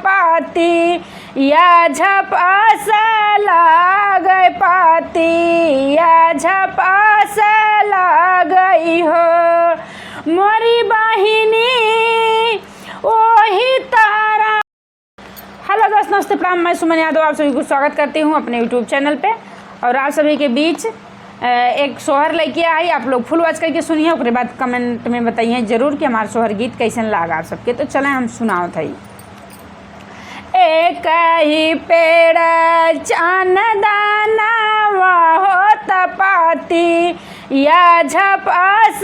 पाती या झपास लागै पाती या झपास लागै हो मोरी बहिनी ओही तारा। हेलो दोस्त, नमस्ते, प्रणाम। मैं सुमन यादव आप सभी को स्वागत करती हूँ अपने यूट्यूब चैनल पे। और आप सभी के बीच एक सोहर लेके आई, आप लोग फुल वॉच करके सुनिए, उसके बाद कमेंट में बताइए जरूर कि हमारा सोहर गीत कैसन लगा आप सबके। तो चलें हम सुनाओ थई। एक ही पेड़ चंदना होत पाती या झपास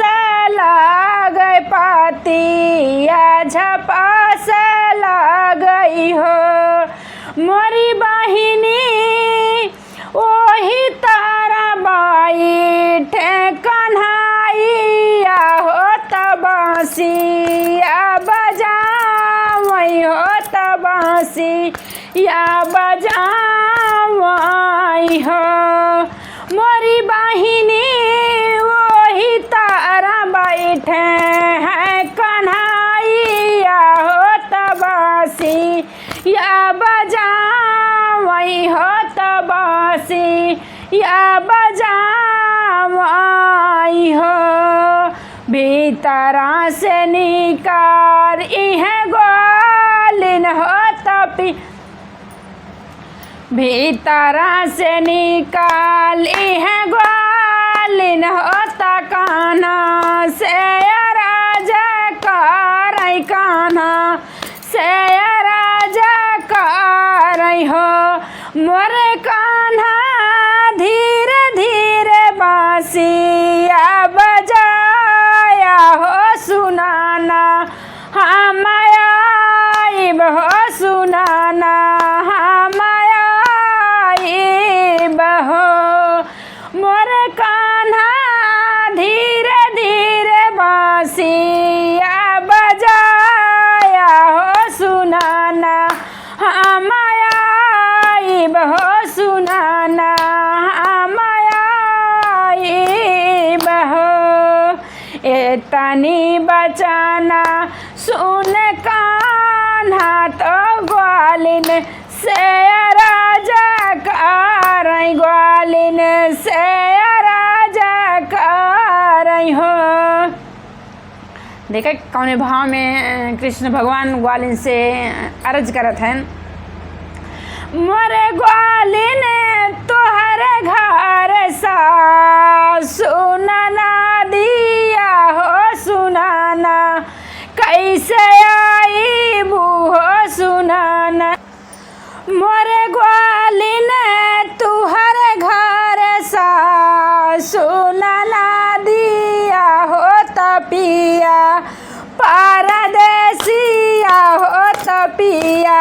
लागै पाती या झपास लागै हो मोरी बहिनी ओही तारा बैठे कन्हैया होत बाँसिया बजावै होत बाँसिया बजावै हो मोरी बहिनी ओही तारा बैठे हैं कन्हैया होत बाँसिया बजावै होत बाँसिया बजावै हो भीतरा से निकार इहे ग्वालिन होत भीतरा से निकाल इहे ग्वालिन होत कान्हा से राजा करै कान्हा से राजा करै हो मोरे कान्हा धीरे धीरे बाँसिया बजाया हो सुनाना हम आइब हो सुनाना हम आइब हो मोरे कान्हा धीरे धीरे बाँसिया बजाया हो सुनाना हम आइब हो सुनाना हम आइब हो एतनी बचाना सुन कान्हा तो ग्वालिन से राजा करै ग्वालिन से राजा करै हो। देखा कौने भाव में कृष्ण भगवान ग्वालिन से अर्ज करत हैं। मोरे ग्वालिन तोहरे घर सा सुनाना दिया हो सुनाना कैसे आईबू हो सुनाना मोरे ग्वालिन तुहरे घर सा सुनाना दिया हो तपिया परदेसिया हो तपिया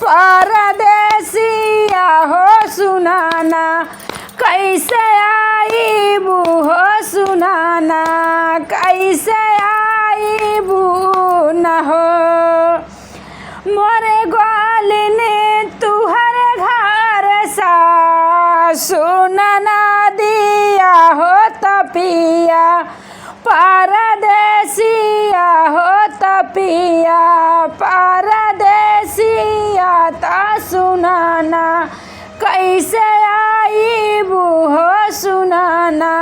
परदेसिया हो सुनाना कैसे आईबू हो सुनाना कैसे आईबू न हो मोरे ग्वालिन तुहरे घर सा सुनाना दिया हो तपिया परदेसिया हो तपिया परदेसिया ता सुनाना कैसे आईबू हो सुनाना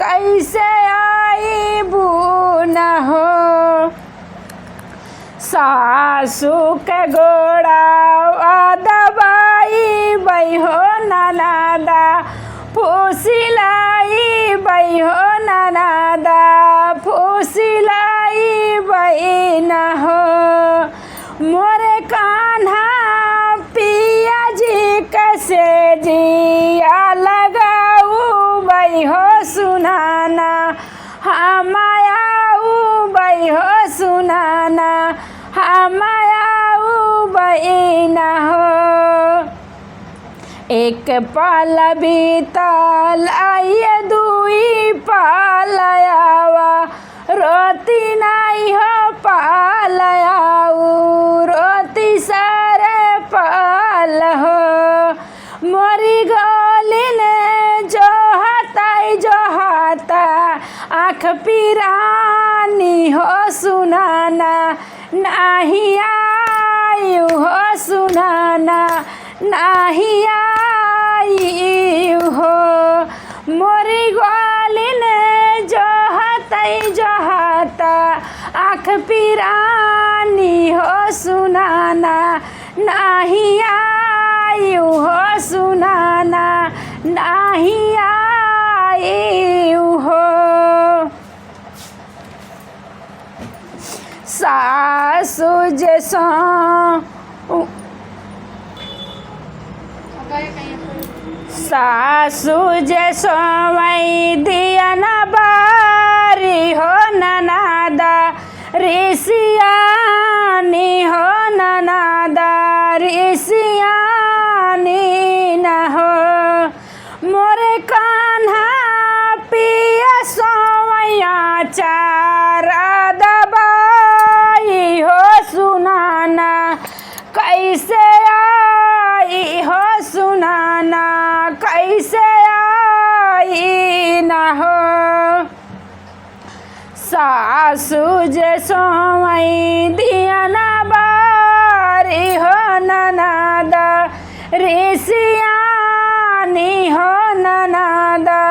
कैसे आईबू न हो सासू के गोड़ा दबाई बई हो ननादा फुसिलाई बई हो ननादा फुसिलाई बई न हो मोरे कान्हा पिया जी कैसे जिया लगाऊ बई हो सुनाना हम आऊ बई हो सुनाना हम आऊ बई न हो एक पाल बीतल आइए दुई पाल आवा रोती नहीं हो पाल आऊ रोती सारे पाल हो मोरी ग्वालिन जो हता आँख पिरानी हो सुनाना नहीं आयु हो नाही आई हो मोरी ग्वालिन जोहता आँख पिरानी हो सुनाना नाही आई हो सुनाना नाही आई हो। सासु जैसा सासु जैसो वही दिया न बारी हो ननादा ऋषियानी हो ननादा ऋषियानी न हो मोरे कान्हा पिया सोवैया चारा दबाई हो सुनाना कैसे आई हो सुनाना कैसे आई न हो। सासु जैसो वही दिया न बारी हो ननादा ऋषियानी हो ननादा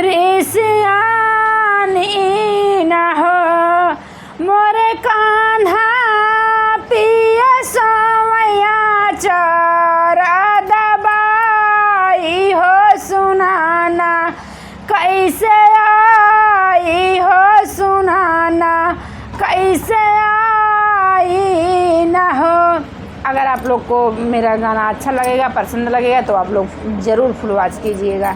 ऋषियानी न हो मोरे कान्हा पिया सोवैया चारा दबाई हो सुनाना कैसे आई हो सुनाना कैसे आई न हो। अगर आप लोग को मेरा गाना अच्छा लगेगा, पसंद लगेगा तो आप लोग ज़रूर फुल वॉच कीजिएगा।